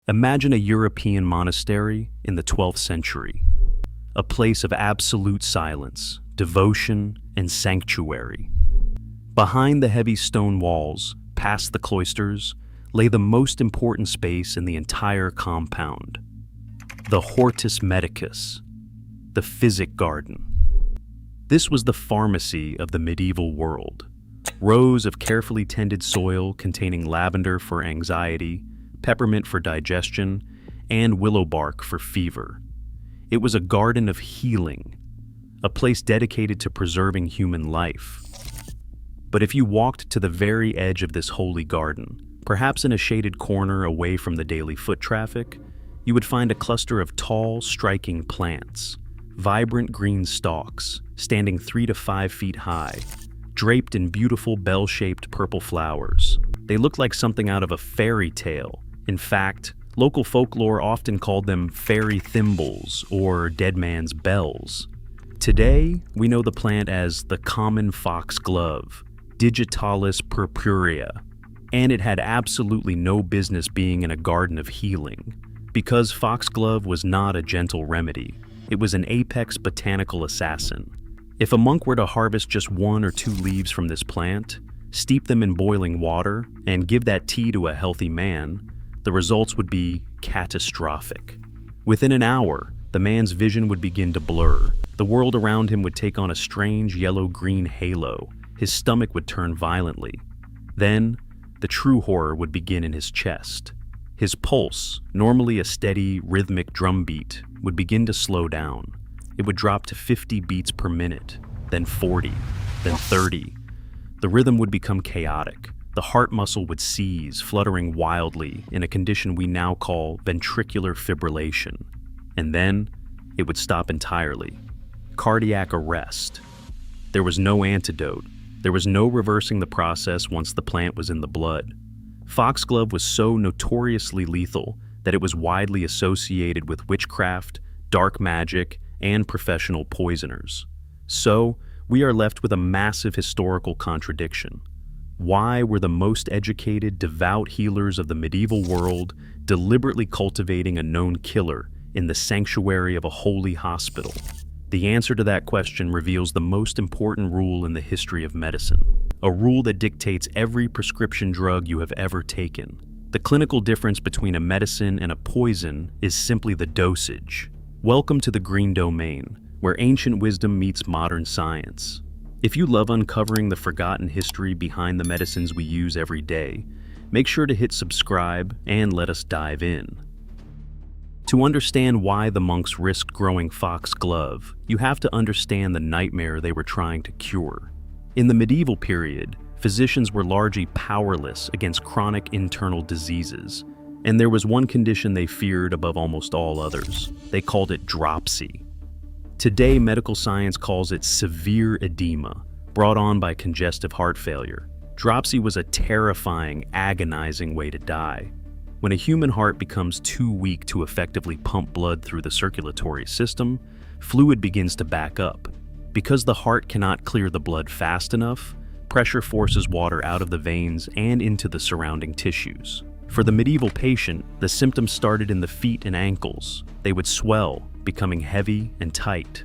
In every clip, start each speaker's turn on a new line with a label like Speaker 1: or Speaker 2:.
Speaker 1: Imagine a European monastery in the 12th century, a place of absolute silence, devotion, and sanctuary. Behind the heavy stone walls, past the cloisters, lay the most important space in the entire compound, the Hortus Medicus, the physic garden. This was the pharmacy of the medieval world. Rows of carefully tended soil containing lavender for anxiety, peppermint for digestion, and willow bark for fever. It was a garden of healing, a place dedicated to preserving human life. But if you walked to the very edge of this holy garden, perhaps in a shaded corner away from the daily foot traffic, you would find a cluster of tall, striking plants, vibrant green stalks, standing 3 to 5 feet high, draped in beautiful bell-shaped purple flowers. They looked like something out of a fairy tale. In fact, local folklore often called them fairy thimbles or dead man's bells. Today, we know the plant as the common foxglove, Digitalis purpurea, and it had absolutely no business being in a garden of healing. Because foxglove was not a gentle remedy, it was an apex botanical assassin. If a monk were to harvest just 1 or 2 leaves from this plant, steep them in boiling water, and give that tea to a healthy man, the results would be catastrophic. Within an hour, the man's vision would begin to blur. The world around him would take on a strange yellow-green halo. His stomach would turn violently. Then, the true horror would begin in his chest. His pulse, normally a steady, rhythmic drumbeat, would begin to slow down. It would drop to 50 beats per minute, then 40, then 30. The rhythm would become chaotic. The heart muscle would seize, fluttering wildly in a condition we now call ventricular fibrillation. And then, it would stop entirely. Cardiac arrest. There was no antidote. There was no reversing the process once the plant was in the blood. Foxglove was so notoriously lethal that it was widely associated with witchcraft, dark magic, and professional poisoners. So, we are left with a massive historical contradiction. Why were the most educated, devout healers of the medieval world deliberately cultivating a known killer in the sanctuary of a holy hospital? The answer to that question reveals the most important rule in the history of medicine, a rule that dictates every prescription drug you have ever taken. The clinical difference between a medicine and a poison is simply the dosage. Welcome to the green domain, where ancient wisdom meets modern science. If you love uncovering the forgotten history behind the medicines we use every day, make sure to hit subscribe and let us dive in. To understand why the monks risked growing foxglove, you have to understand the nightmare they were trying to cure. In the medieval period, physicians were largely powerless against chronic internal diseases, and there was one condition they feared above almost all others. They called it dropsy. Today, medical science calls it severe edema, brought on by congestive heart failure. Dropsy was a terrifying, agonizing way to die. When a human heart becomes too weak to effectively pump blood through the circulatory system, fluid begins to back up. Because the heart cannot clear the blood fast enough, pressure forces water out of the veins and into the surrounding tissues. For the medieval patient, the symptoms started in the feet and ankles. They would swell, becoming heavy and tight.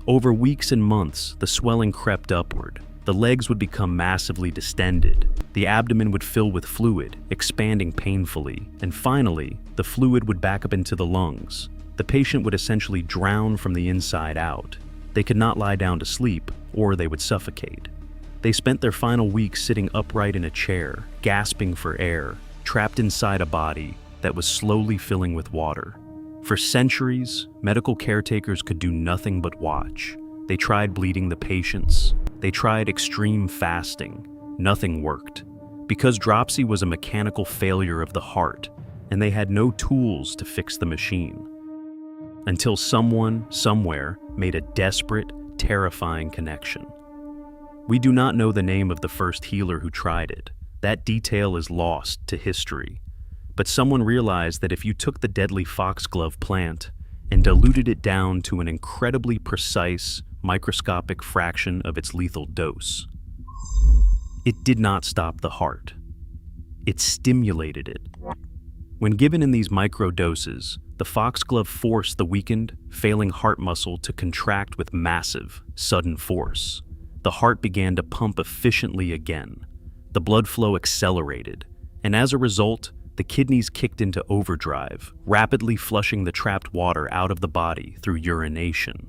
Speaker 1: Over weeks and months, the swelling crept upward. The legs would become massively distended. The abdomen would fill with fluid, expanding painfully, and finally, the fluid would back up into the lungs. The patient would essentially drown from the inside out. They could not lie down to sleep, or they would suffocate. They spent their final weeks sitting upright in a chair, gasping for air, trapped inside a body that was slowly filling with water. For centuries, medical caretakers could do nothing but watch. They tried bleeding the patients. They tried extreme fasting. Nothing worked. Because dropsy was a mechanical failure of the heart, and they had no tools to fix the machine. Until someone, somewhere, made a desperate, terrifying connection. We do not know the name of the first healer who tried it. That detail is lost to history. But someone realized that if you took the deadly foxglove plant and diluted it down to an incredibly precise, microscopic fraction of its lethal dose, it did not stop the heart. It stimulated it. When given in these microdoses, the foxglove forced the weakened, failing heart muscle to contract with massive, sudden force. The heart began to pump efficiently again. The blood flow accelerated, and as a result, the kidneys kicked into overdrive, rapidly flushing the trapped water out of the body through urination.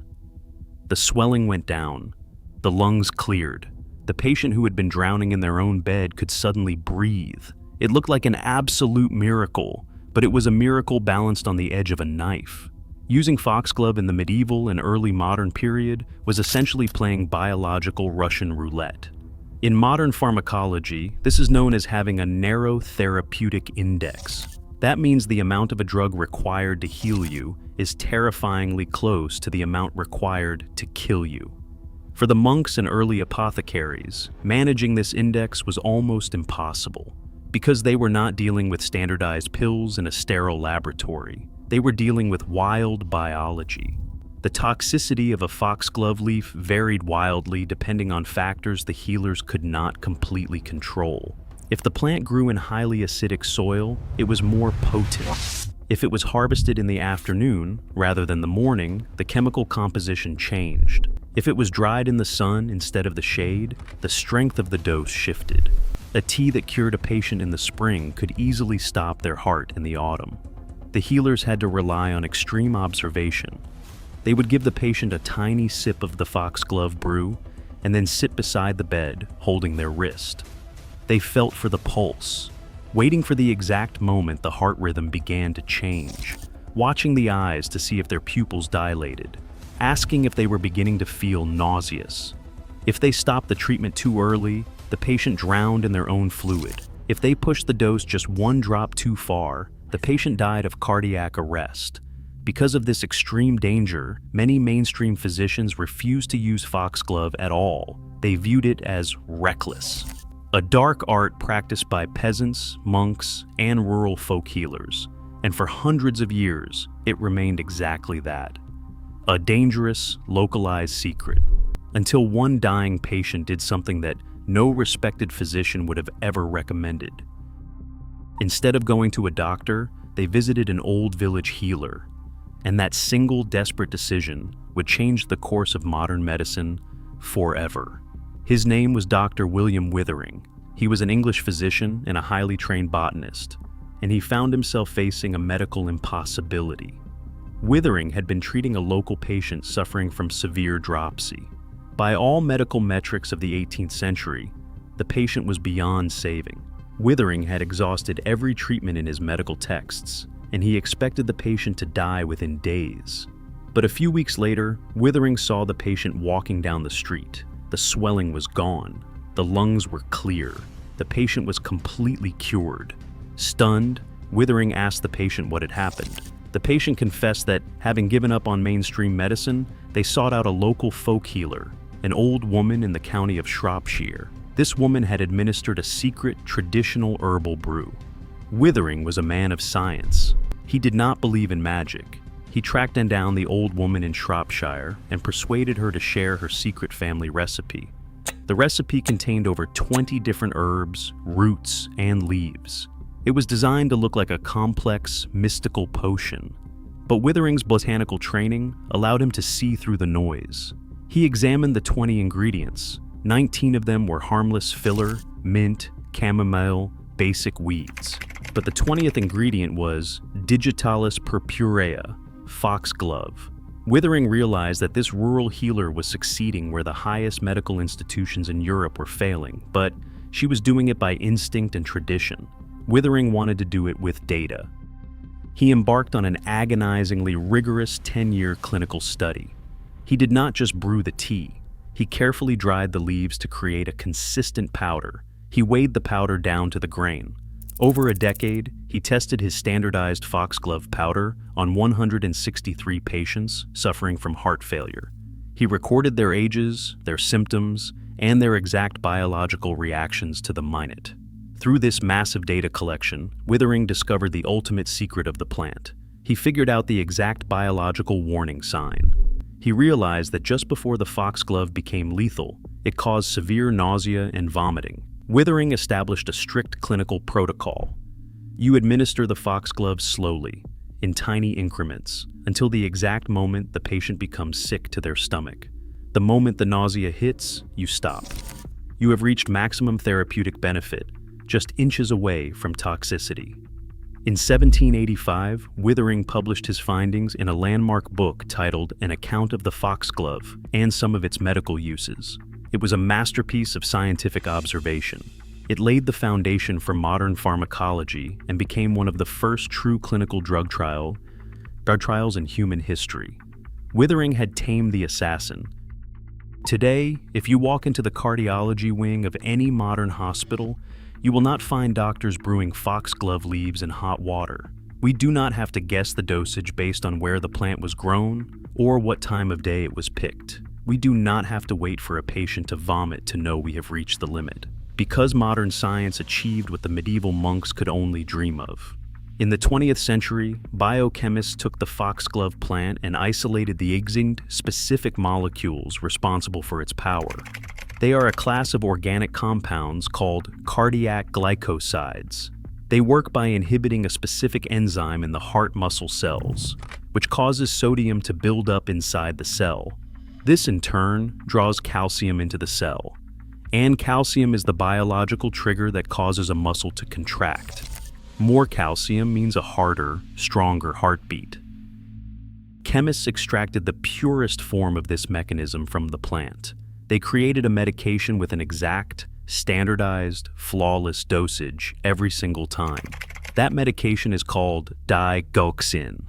Speaker 1: The swelling went down. The lungs cleared. The patient who had been drowning in their own bed could suddenly breathe. It looked like an absolute miracle, but it was a miracle balanced on the edge of a knife. Using foxglove in the medieval and early modern period was essentially playing biological Russian roulette. In modern pharmacology, this is known as having a narrow therapeutic index. That means the amount of a drug required to heal you is terrifyingly close to the amount required to kill you. For the monks and early apothecaries, managing this index was almost impossible. Because they were not dealing with standardized pills in a sterile laboratory, they were dealing with wild biology. The toxicity of a foxglove leaf varied wildly depending on factors the healers could not completely control. If the plant grew in highly acidic soil, it was more potent. If it was harvested in the afternoon rather than the morning, the chemical composition changed. If it was dried in the sun instead of the shade, the strength of the dose shifted. A tea that cured a patient in the spring could easily stop their heart in the autumn. The healers had to rely on extreme observation. They would give the patient a tiny sip of the foxglove brew and then sit beside the bed, holding their wrist. They felt for the pulse, waiting for the exact moment the heart rhythm began to change, watching the eyes to see if their pupils dilated, asking if they were beginning to feel nauseous. If they stopped the treatment too early, the patient drowned in their own fluid. If they pushed the dose just one drop too far, the patient died of cardiac arrest. Because of this extreme danger, many mainstream physicians refused to use foxglove at all. They viewed it as reckless. A dark art practiced by peasants, monks, and rural folk healers. And for hundreds of years, it remained exactly that. A dangerous, localized secret. Until one dying patient did something that no respected physician would have ever recommended. Instead of going to a doctor, they visited an old village healer. And that single desperate decision would change the course of modern medicine forever. His name was Dr. William Withering. He was an English physician and a highly trained botanist, and he found himself facing a medical impossibility. Withering had been treating a local patient suffering from severe dropsy. By all medical metrics of the 18th century, the patient was beyond saving. Withering had exhausted every treatment in his medical texts, and he expected the patient to die within days. But a few weeks later, Withering saw the patient walking down the street. The swelling was gone. The lungs were clear. The patient was completely cured. Stunned, Withering asked the patient what had happened. The patient confessed that, having given up on mainstream medicine, they sought out a local folk healer, an old woman in the county of Shropshire. This woman had administered a secret, traditional herbal brew. Withering was a man of science. He did not believe in magic. He tracked down the old woman in Shropshire and persuaded her to share her secret family recipe. The recipe contained over 20 different herbs, roots, and leaves. It was designed to look like a complex, mystical potion. But Withering's botanical training allowed him to see through the noise. He examined the 20 ingredients. 19 of them were harmless filler, mint, chamomile, basic weeds. But the 20th ingredient was Digitalis purpurea, foxglove. Withering realized that this rural healer was succeeding where the highest medical institutions in Europe were failing, but she was doing it by instinct and tradition. Withering wanted to do it with data. He embarked on an agonizingly rigorous 10-year clinical study. He did not just brew the tea. He carefully dried the leaves to create a consistent powder. He weighed the powder down to the grain. Over a decade, he tested his standardized foxglove powder on 163 patients suffering from heart failure. He recorded their ages, their symptoms, and their exact biological reactions to the minute. Through this massive data collection, Withering discovered the ultimate secret of the plant. He figured out the exact biological warning sign. He realized that just before the foxglove became lethal, it caused severe nausea and vomiting. Withering established a strict clinical protocol. You administer the foxglove slowly, in tiny increments, until the exact moment the patient becomes sick to their stomach. The moment the nausea hits, you stop. You have reached maximum therapeutic benefit, just inches away from toxicity. In 1785, Withering published his findings in a landmark book titled An Account of the Foxglove and Some of Its Medical Uses. It was a masterpiece of scientific observation. It laid the foundation for modern pharmacology and became one of the first true clinical drug trials in human history. Withering had tamed the assassin. Today, if you walk into the cardiology wing of any modern hospital, you will not find doctors brewing foxglove leaves in hot water. We do not have to guess the dosage based on where the plant was grown or what time of day it was picked. We do not have to wait for a patient to vomit to know we have reached the limit, because modern science achieved what the medieval monks could only dream of. In the 20th century, biochemists took the foxglove plant and isolated the exact specific molecules responsible for its power. They are a class of organic compounds called cardiac glycosides. They work by inhibiting a specific enzyme in the heart muscle cells, which causes sodium to build up inside the cell. This, in turn, draws calcium into the cell. And calcium is the biological trigger that causes a muscle to contract. More calcium means a harder, stronger heartbeat. Chemists extracted the purest form of this mechanism from the plant. They created a medication with an exact, standardized, flawless dosage every single time. That medication is called Digoxin.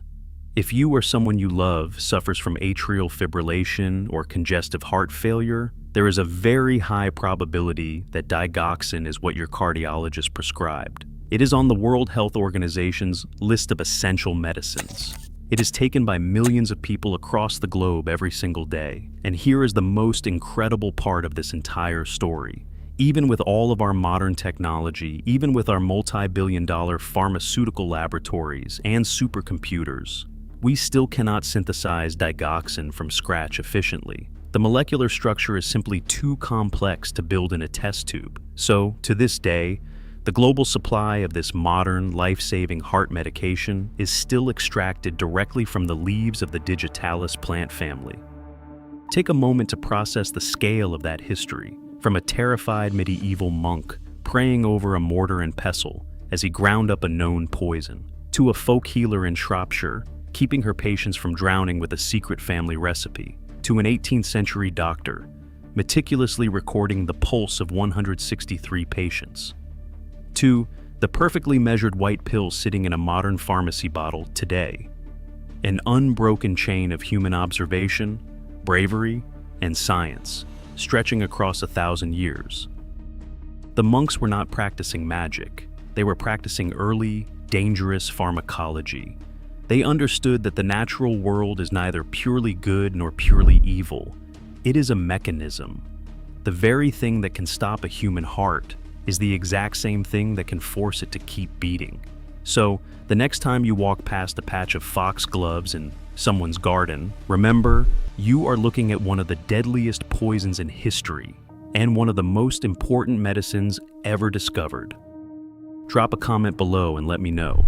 Speaker 1: If you or someone you love suffers from atrial fibrillation or congestive heart failure, there is a very high probability that Digoxin is what your cardiologist prescribed. It is on the World Health Organization's list of essential medicines. It is taken by millions of people across the globe every single day. And here is the most incredible part of this entire story. Even with all of our modern technology, even with our multi-billion-dollar pharmaceutical laboratories and supercomputers, we still cannot synthesize digoxin from scratch efficiently. The molecular structure is simply too complex to build in a test tube. So, to this day, the global supply of this modern, life-saving heart medication is still extracted directly from the leaves of the Digitalis plant family. Take a moment to process the scale of that history, from a terrified medieval monk praying over a mortar and pestle as he ground up a known poison, to a folk healer in Shropshire keeping her patients from drowning with a secret family recipe, to an 18th century doctor meticulously recording the pulse of 163 patients, to the perfectly measured white pill sitting in a modern pharmacy bottle today. An unbroken chain of human observation, bravery, and science, stretching across 1,000 years. The monks were not practicing magic. They were practicing early, dangerous pharmacology. They understood that the natural world is neither purely good nor purely evil. It is a mechanism. The very thing that can stop a human heart is the exact same thing that can force it to keep beating. So, the next time you walk past a patch of foxgloves in someone's garden, remember, you are looking at one of the deadliest poisons in history and one of the most important medicines ever discovered. Drop a comment below and let me know.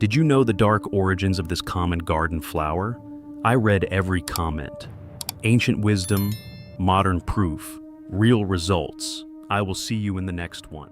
Speaker 1: Did you know the dark origins of this common garden flower? I read every comment. Ancient wisdom, modern proof, real results. I will see you in the next one.